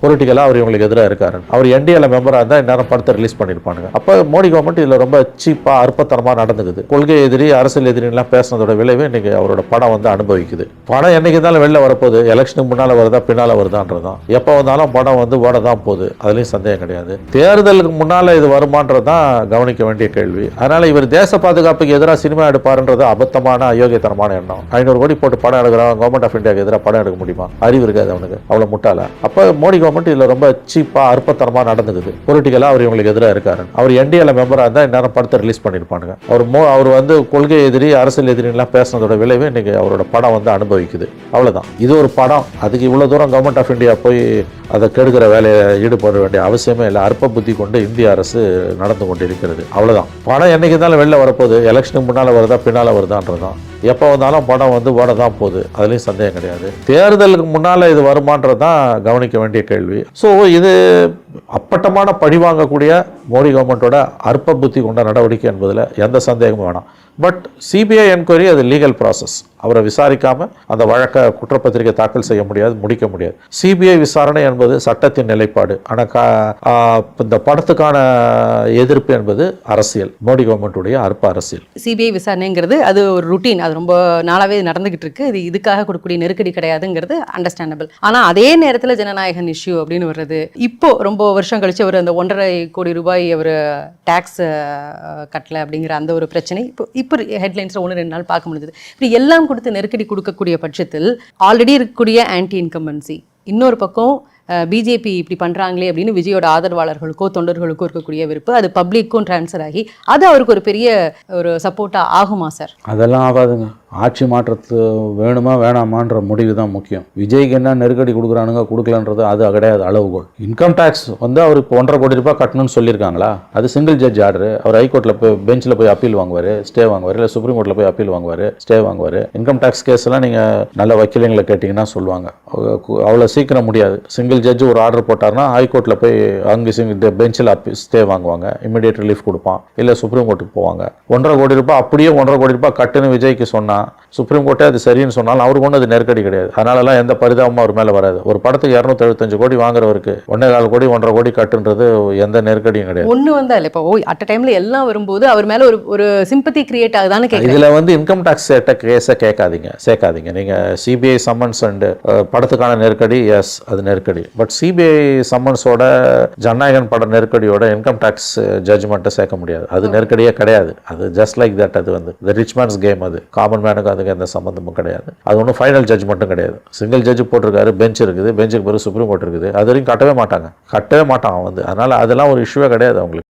பொலிட்டிக்கலாக அவர் இவங்களுக்கு எதிராக இருக்காரு. அவர் என்டிஏல மெம்பராக இருந்தால் இந்நேரம் படத்தை ரிலீஸ் பண்ணியிருப்பானுங்க. அப்போ மோடி கவர்மெண்ட் இதில் ரொம்ப சீப்பாக அற்பத்தனமாக நடந்துக்குது. கொள்கை எதிரி அரசியல் எதிரிலாம் பேசுனதோட விளைவு இன்னைக்கு அவரோட படம் வந்து அனுபவிக்குது. படம் என்னைக்கு இருந்தாலும் வெளில வரப்போகுது, எலெக்ஷனுக்கு முன்னால் வருதா பின்னால் வருதான்றதான். எப்போ வந்தாலும் படம் வந்து ஓட தான் போகுது, அதுலேயும் சந்தேகம் கிடையாது. தேர்தலுக்கு முன்னால் இது வருமானது தான் கவனிக்க வேண்டிய கேள்வி. அதனால் இவர் தேச பாதுகாப்புக்கு எதிராக சினிமா எடுப்பாருன்றது அபத்தமான அயோக்கியத்தனமான எண்ணம். 500 கோடி போட்டு படம் எடுக்கிறான், கவர்மெண்ட் ஆஃப் இந்தியாவுக்கு எதிராக படம் எடுக்க முடியுமா? அறிவு இருக்காது அவனுக்கு, அவ்வளோ முட்டாள. அப்போ மோடி கவர்மெண்ட் இதில் ரொம்ப சீப்பாக அற்பத்தனமாக நடந்துக்குது. பொலிட்டிக்கலாக அவர் இவங்களுக்கு எதிராக இருக்காரு. அவர் என்டிஏல மெம்பராக இருந்தால் இந்நேரம் படத்தை ரிலீஸ் பண்ணியிருப்பானுங்க. அவர் வந்து கொள்கை எதிரி அரசியல் எதிரிலாம் பேசுனதோட விளைவு இன்னைக்கு அவரோட படம் வந்து அனுபவிக்குது. அவ்வளோதான். இது ஒரு படம். அதுக்கு இவ்வளோ தூரம் கவர்மெண்ட் ஆஃப் இந்தியா போய் அதை கெடுக்கிற வேலையை ஈடுபட வேண்டிய அவசியமே இல்லை. அற்ப புத்தி கொண்டு இந்திய அரசு நடந்து கொண்டிருக்கிறது. அவ்வளோதான். படம் என்னைக்கு இருந்தாலும் வெளில வரப்போகுது, எலெக்ஷனுக்கு முன்னால் வருதா பின்னால் வருதான்றதான். எப்போ வந்தாலும் படம் வந்து ஓட தான் போகுது, அதுலேயும் சந்தேகம் கிடையாது. தேர்தலுக்கு முன்னால் இது வருமானது தான் கவனிக்க வேண்டிய கேள்வி. ஸோ இது அப்பட்டமான பழி வாங்கக்கூடிய மோடி கவர்மெண்ட்டோட அற்ப புத்தி கொண்ட நடவடிக்கை என்பதில் எந்த சந்தேகமும் வேணாம். பட் சிபிஐ என்கொயரி அது லீகல் ப்ராசஸ். அவரை விசாரிக்காமல் அந்த வழக்கை குற்றப்பத்திரிகை தாக்கல் செய்ய முடியாது, முடிக்க முடியாது. சிபிஐ விசாரணை என்பது சட்டத்தின் நிலைப்பாடு. ஆனால் இந்த படத்துக்கான எதிர்ப்பு என்பது அரசியல், மோடி கவர்மெண்ட்டுடைய அற்ப அரசியல். சிபிஐ விசாரணைங்கிறது அது ஒரு ருட்டீன், அது ரொம்ப நாளாவே நடந்துகிட்டு இருக்கு. இது இதுக்காக கொடுக்கக்கூடிய நெருக்கடி கிடையாதுங்கிறது அண்டர்ஸ்டாண்டபிள். ஆனால் அதே நேரத்தில் ஜனநாயகன் இஷ்யூ அப்படின்னு வர்றது, இப்போ ரொம்ப வருஷம் கழிச்சு அவர் அந்த 1.5 கோடி ரூபாய் அவர் டேக்ஸ் கட்டலை அப்படிங்கிற அந்த ஒரு பிரச்சனை இப்போ ஹெட்லைன்ஸில் 1-2 நாள் பார்க்க முடியுது. இப்படி எல்லாம் கொடுத்து நெருக்கடி கொடுக்கக்கூடிய பட்சத்தில் ஆல்ரெடி இருக்கக்கூடிய ஆன்டி இன்கம்பன்சி, இன்னொரு பக்கம் பிஜேபி இப்படி பண்ணுறாங்களே அப்படின்னு விஜயோட ஆதரவாளர்களுக்கோ தொண்டர்களுக்கோ இருக்கக்கூடிய விருப்பு அது பப்ளிக்கும் ட்ரான்ஸ்ஃபர் ஆகி அது அவருக்கு ஒரு பெரிய ஒரு சப்போர்ட்டாக ஆகுமா சார்? அதெல்லாம் ஆகாதுங்க. ஆட்சி மாற்றத்து வேணுமா வேணாமான்ற முடிவு தான் முக்கியம். விஜய்க்கு என்ன நெருக்கடி கொடுக்குறானுங்க கொடுக்கலன்றது அது கிடையாது அளவுகோல். இன்கம் டேக்ஸ் வந்து அவருக்கு 1.5 கோடி ரூபாய் கட்டணும்னு சொல்லியிருக்காங்களா? அது சிங்கிள் ஜட்ஜ் ஆர்டர். அவர் ஹைகோர்ட்டில் போய் பெஞ்சில் போய் அப்பீல் வாங்குவார், ஸ்டே வாங்குவார். இல்லை சுப்ரீம் கோர்ட்டில் போய் அப்பீல் வாங்குவார், ஸ்டே வாங்குவார். இன்கம் டேக்ஸ் கேஸ்லாம் நீங்கள் நல்ல வக்கீலங்களை கேட்டிங்கன்னா சொல்லுவாங்க. அவ்வளோ சீக்கிரம் முடியாது. சிங்கிள் ஜட்ஜ் ஒரு ஆர்டர் போட்டார்னா ஹைகோர்ட்டில் போய் அங்கே பெஞ்சில் ஸ்டே வாங்குவாங்க, இமிடியேட் ரிலீஃப் கொடுப்பான். இல்லை சுப்ரீம் கோர்ட்டுக்கு போவாங்க. 1.5 கோடி ரூபாய் அப்படியே 1.5 கோடி ரூபாய் கட்டுன்னு விஜய்க்கு சொன்னால் சுப்ரீம் கோர்ட்டே அது சரின்னு சொன்னாலும் அவருக்கு ஒன்றும் அது நெருக்கடி கிடையாது. அதனாலலாம் எந்த பரிதாபமும் அவர் மேலே வராது. ஒரு படத்துக்கு 275 கோடி வாங்குறவருக்கு 1.25 கோடி 1.5 கோடி கட்டுன்றது எந்த நெருக்கடியும் கிடையாது. ஒன்று வந்தா இல்லை, இப்போ அட் டைம்ல எல்லாம் வரும்போது அவர் மேலே ஒரு சிம்பத்தி கிரியேட் ஆகுதான்னு கேட்குறேன். இதில் வந்து இன்கம் டேக்ஸ் கேஸை சேர்க்காதீங்க. நீங்கள் சிபிஐ சம்மன்ஸ் அண்டு படத்துக்கான நெருக்கடி, எஸ் அது நெருக்கடி. பட் சிபிஐ சம்மன்ஸோட ஜனநாயகன் பட நெருக்கடியோட இன்கம் டேக்ஸ் ஜட்ஜ்மெண்ட்டை சேர்க்க முடியாது. அது நெருக்கடியே கிடையாது. அது ஜஸ்ட் லைக் தட். அது வந்து த ரிச் மேன்ஸ் கேம். அது காமன் மேனுக்கு அதுக்கு எந்த சம்மந்தமும் கிடையாது. அது ஒன்றும் ஃபைனல் ஜட்ஜ்மெண்ட்டும் கிடையாது. சிங்கிள் ஜட்ஜ் போட்டிருக்காரு, பெஞ்ச் இருக்குது, பெஞ்சுக்கு பிறகு சுப்ரீம் கோர்ட் இருக்குது. அது வரைக்கும் கட்டவே மாட்டாங்க வந்து. அதனால் அதெல்லாம் ஒரு இஷ்யூவே கிடையாது அவங்களுக்கு.